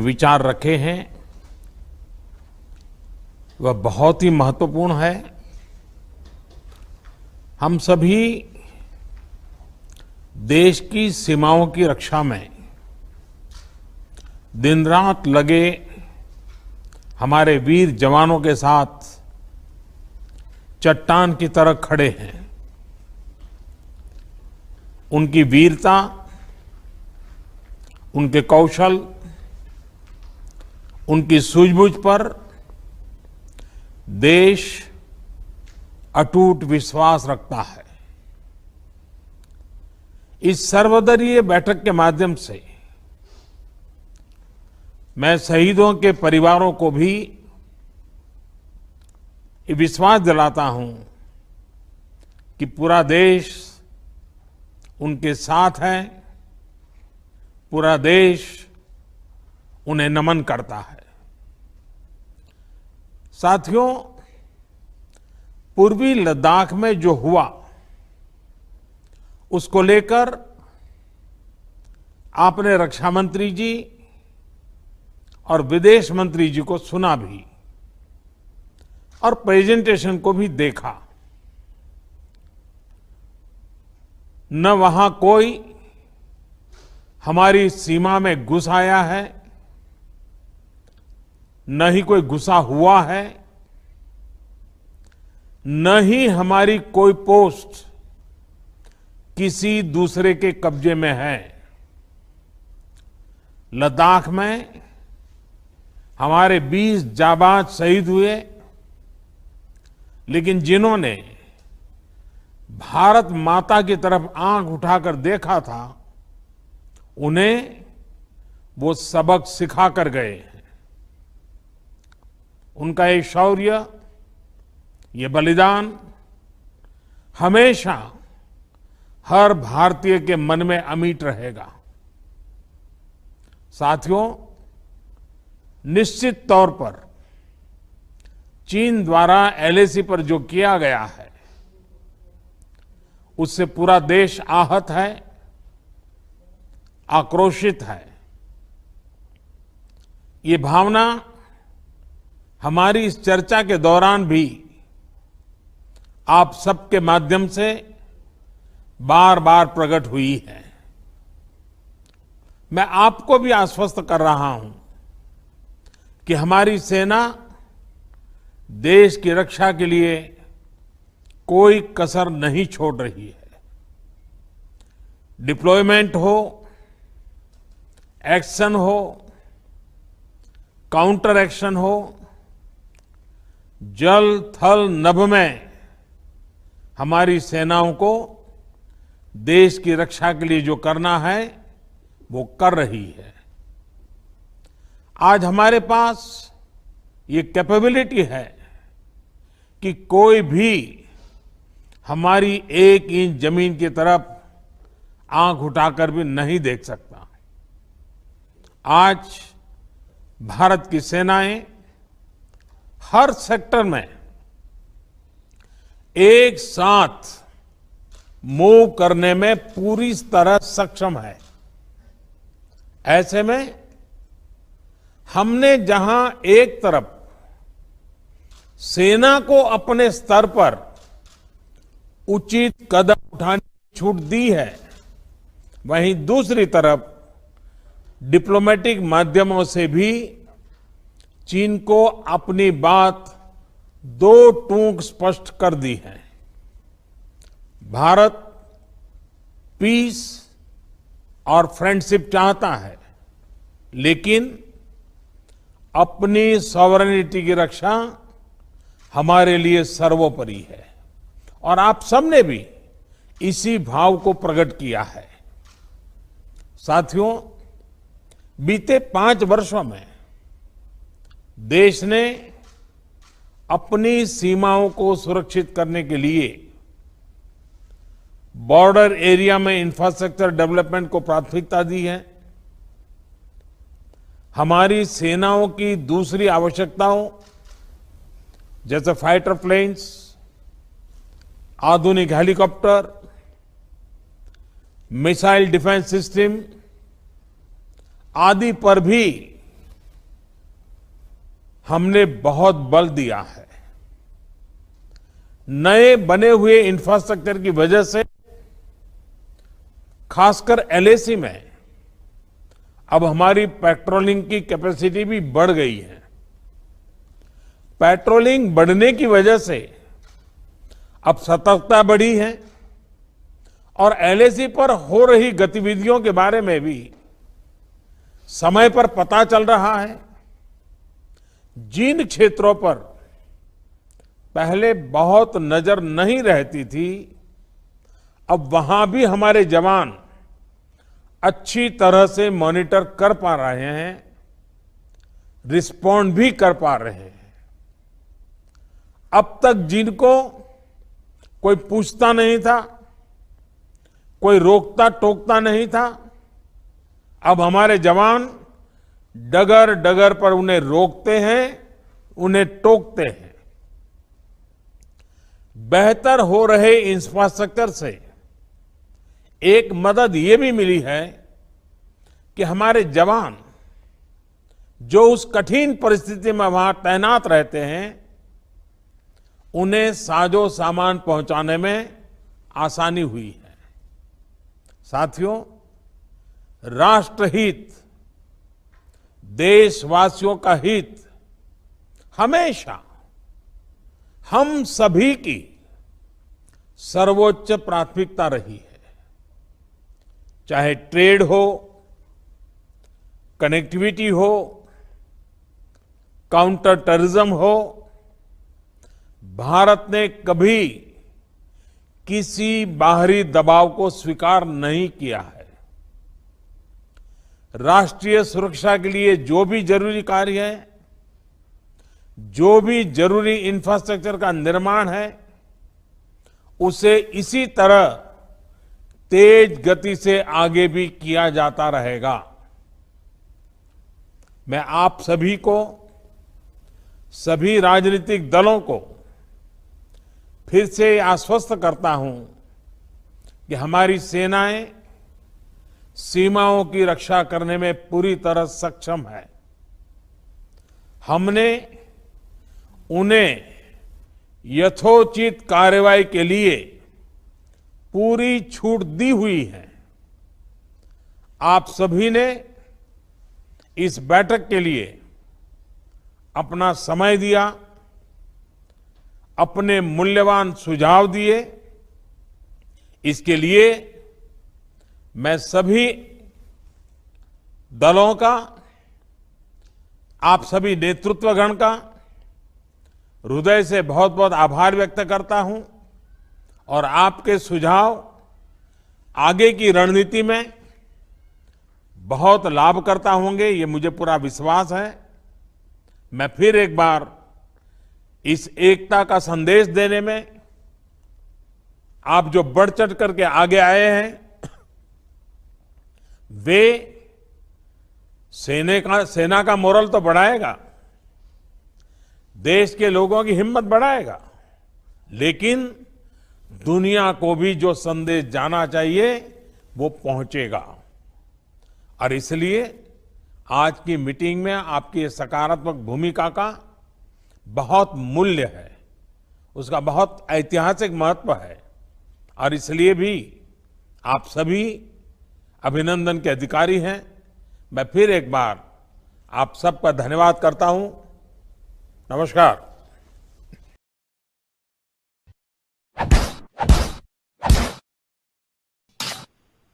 विचार रखे हैं वह बहुत ही महत्वपूर्ण है। हम सभी देश की सीमाओं की रक्षा में दिन रात लगे हमारे वीर जवानों के साथ चट्टान की तरह खड़े हैं। उनकी वीरता, उनके कौशल, उनकी सूझबूझ पर देश अटूट विश्वास रखता है। इस सर्वदलीय बैठक के माध्यम से मैं शहीदों के परिवारों को भी ये विश्वास दिलाता हूं कि पूरा देश उनके साथ है, पूरा देश उन्हें नमन करता है। साथियों, पूर्वी लद्दाख में जो हुआ उसको लेकर आपने रक्षा मंत्री जी और विदेश मंत्री जी को सुना भी और प्रेजेंटेशन को भी देखा। न वहां कोई हमारी सीमा में घुस आया है, न ही कोई घुसा हुआ है, न ही हमारी कोई पोस्ट किसी दूसरे के कब्जे में है। लद्दाख में हमारे 20 जाबाज शहीद हुए, लेकिन जिन्होंने भारत माता की तरफ आंख उठाकर देखा था, उन्हें वो सबक सिखा कर गए हैं। उनका ये शौर्य, ये बलिदान हमेशा हर भारतीय के मन में अमिट रहेगा। साथियों, निश्चित तौर पर चीन द्वारा एलएसी पर जो किया गया है उससे पूरा देश आहत है, आक्रोशित है। ये भावना हमारी इस चर्चा के दौरान भी आप सबके माध्यम से बार बार प्रकट हुई है। मैं आपको भी आश्वस्त कर रहा हूं कि हमारी सेना देश की रक्षा के लिए कोई कसर नहीं छोड़ रही है। डिप्लॉयमेंट हो, एक्शन हो, काउंटर एक्शन हो, जल थल नभ में हमारी सेनाओं को देश की रक्षा के लिए जो करना है वो कर रही है। आज हमारे पास ये कैपेबिलिटी है कि कोई भी हमारी 1 इंच जमीन की तरफ आंख उठाकर भी नहीं देख सकता। आज भारत की सेनाएं हर सेक्टर में एक साथ मूव करने में पूरी तरह सक्षम है। ऐसे में हमने जहां एक तरफ सेना को अपने स्तर पर उचित कदम उठाने की छूट दी है, वहीं दूसरी तरफ डिप्लोमेटिक माध्यमों से भी चीन को अपनी बात दो टूक स्पष्ट कर दी है। भारत पीस और फ्रेंडशिप चाहता है, लेकिन अपनी सॉवरेनिटी की रक्षा हमारे लिए सर्वोपरि है और आप सबने भी इसी भाव को प्रकट किया है। साथियों, बीते 5 वर्षों में देश ने अपनी सीमाओं को सुरक्षित करने के लिए बॉर्डर एरिया में इंफ्रास्ट्रक्चर डेवलपमेंट को प्राथमिकता दी है। हमारी सेनाओं की दूसरी आवश्यकताओं जैसे फाइटर प्लेन्स, आधुनिक हेलीकॉप्टर, मिसाइल डिफेंस सिस्टम आदि पर भी हमने बहुत बल दिया है। नए बने हुए इंफ्रास्ट्रक्चर की वजह से खासकर एलएसी में अब हमारी पेट्रोलिंग की कैपेसिटी भी बढ़ गई है। पेट्रोलिंग बढ़ने की वजह से अब सतर्कता बढ़ी है और एलएसी पर हो रही गतिविधियों के बारे में भी समय पर पता चल रहा है। जिन क्षेत्रों पर पहले बहुत नजर नहीं रहती थी, अब वहां भी हमारे जवान अच्छी तरह से मॉनिटर कर पा रहे हैं, रिस्पॉन्ड भी कर पा रहे हैं। अब तक जिनको कोई पूछता नहीं था, कोई रोकता टोकता नहीं था, अब हमारे जवान डगर डगर पर उन्हें रोकते हैं, उन्हें टोकते हैं। बेहतर हो रहे इंफ्रास्ट्रक्चर से एक मदद ये भी मिली है कि हमारे जवान जो उस कठिन परिस्थिति में वहां तैनात रहते हैं, उन्हें साजो सामान पहुंचाने में आसानी हुई है। साथियों, राष्ट्रहित, देशवासियों का हित हमेशा हम सभी की सर्वोच्च प्राथमिकता रही है। चाहे ट्रेड हो, कनेक्टिविटी हो, काउंटर टेररिज्म हो, भारत ने कभी किसी बाहरी दबाव को स्वीकार नहीं किया है। राष्ट्रीय सुरक्षा के लिए जो भी जरूरी कार्य है, जो भी जरूरी इंफ्रास्ट्रक्चर का निर्माण है, उसे इसी तरह तेज गति से आगे भी किया जाता रहेगा। मैं आप सभी को, सभी राजनीतिक दलों को फिर से आश्वस्त करता हूं कि हमारी सेनाएं सीमाओं की रक्षा करने में पूरी तरह सक्षम है। हमने उन्हें यथोचित कार्रवाई के लिए पूरी छूट दी हुई है। आप सभी ने इस बैठक के लिए अपना समय दिया, अपने मूल्यवान सुझाव दिए। इसके लिए मैं सभी दलों का, आप सभी नेतृत्वगण का हृदय से बहुत बहुत आभार व्यक्त करता हूं और आपके सुझाव आगे की रणनीति में बहुत लाभकर्ता होंगे, ये मुझे पूरा विश्वास है। मैं फिर एक बार इस एकता का संदेश देने में आप जो बढ़ चढ़ करके आगे आए हैं, वे सेना का मोरल तो बढ़ाएगा, देश के लोगों की हिम्मत बढ़ाएगा, लेकिन दुनिया को भी जो संदेश जाना चाहिए वो पहुंचेगा। और इसलिए आज की मीटिंग में आपकी सकारात्मक भूमिका का बहुत मूल्य है, उसका बहुत ऐतिहासिक महत्व है। और इसलिए भी आप सभी अभिनंदन के अधिकारी हैं। मैं फिर एक बार आप सबका धन्यवाद करता हूं। नमस्कार।